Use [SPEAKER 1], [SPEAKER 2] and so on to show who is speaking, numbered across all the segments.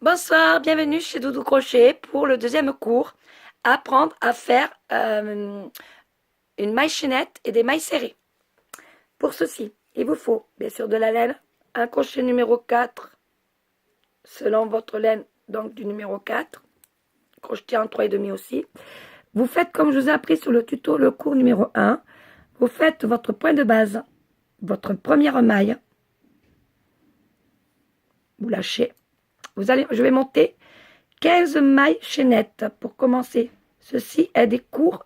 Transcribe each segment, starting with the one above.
[SPEAKER 1] Bonsoir, bienvenue chez Doudou Crochet pour le deuxième cours. Apprendre à faire une maille chaînette et des mailles serrées. Pour ceci, il vous faut bien sûr de la laine, un crochet numéro 4 selon votre laine, donc du numéro 4, crocheté en 3,5 aussi. Vous faites comme je vous ai appris sur le tuto, le cours numéro 1. Vous faites votre point de base, votre première maille. Vous lâchez. Je vais monter 15 mailles chaînettes pour commencer. Ceci est des cours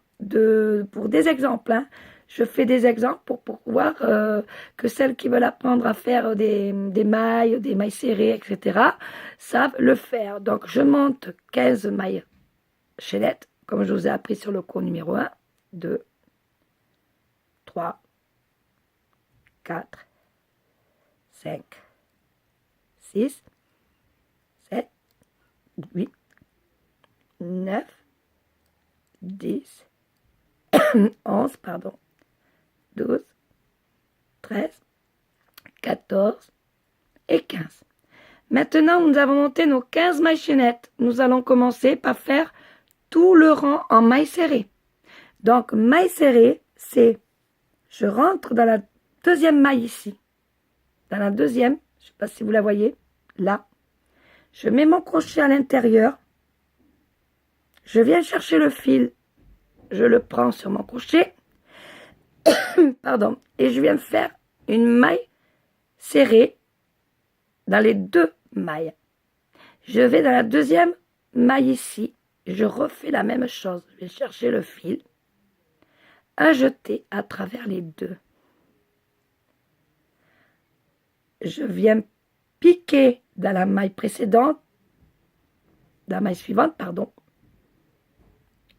[SPEAKER 1] pour des exemples. Hein. Je fais des exemples pour pouvoir que celles qui veulent apprendre à faire des mailles serrées, etc., savent le faire. Donc, je monte 15 mailles chaînettes, comme je vous ai appris sur le cours numéro 1, 2, 3, 4, 5, 6, 7, 8, 9, 10, 11, pardon, 12, 13, 14 et 15. Maintenant, nous avons monté nos 15 mailles chaînettes. Nous allons commencer par faire tout le rang en mailles serrées. Donc, maille serrée, c'est, je rentre dans la deuxième maille ici. Dans la deuxième, je ne sais pas si vous la voyez, là. Je mets mon crochet à l'intérieur. Je viens chercher le fil. Je le prends sur mon crochet. Pardon. Et je viens faire une maille serrée dans les deux mailles. Je vais dans la deuxième maille ici. Je refais la même chose. Je vais chercher le fil. Un jeté à travers les deux. Je viens piquer dans la maille précédente, dans la maille suivante, pardon,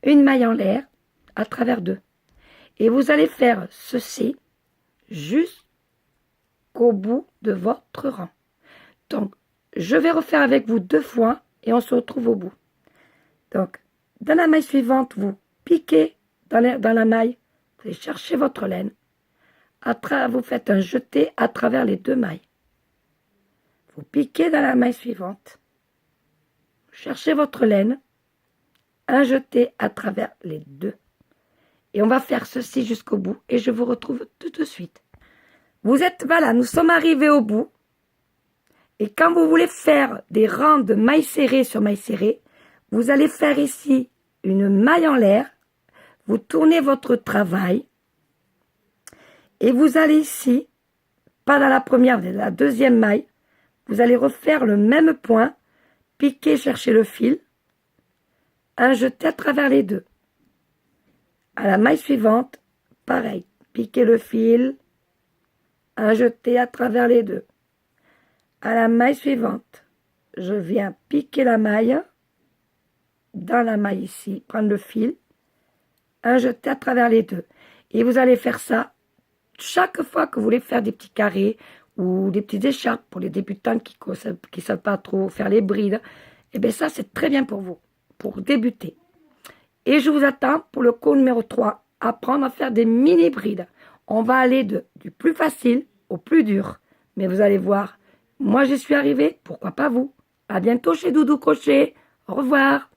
[SPEAKER 1] une maille en l'air à travers deux. Et vous allez faire ceci jusqu'au bout de votre rang. Donc, je vais refaire avec vous 2 fois et on se retrouve au bout. Donc, dans la maille suivante, vous piquez dans la maille, vous allez chercher votre laine. Vous faites un jeté à travers les 2 mailles. Vous piquez dans la maille suivante. Vous cherchez votre laine. Un jeté à travers les 2. Et on va faire ceci jusqu'au bout et je vous retrouve tout de suite. Voilà, nous sommes arrivés au bout. Et quand vous voulez faire des rangs de mailles serrées sur mailles serrées, vous allez faire ici une maille en l'air. Vous tournez votre travail. Et vous allez ici, pas dans la première, mais dans la deuxième maille, vous allez refaire le même point, piquer, chercher le fil, un jeté à travers les 2. À la maille suivante, pareil, piquer le fil, un jeté à travers les 2. À la maille suivante, je viens piquer la maille, dans la maille ici, prendre le fil, un jeté à travers les 2. Et vous allez faire ça chaque fois que vous voulez faire des petits carrés ou des petites écharpes pour les débutants qui ne savent pas trop faire les brides. Et bien ça, c'est très bien pour vous, pour débuter. Et je vous attends pour le cours numéro 3, apprendre à faire des mini-brides. On va aller du plus facile au plus dur. Mais vous allez voir, moi j'y suis arrivée, pourquoi pas vous? À bientôt chez Doudou Crochet. Au revoir.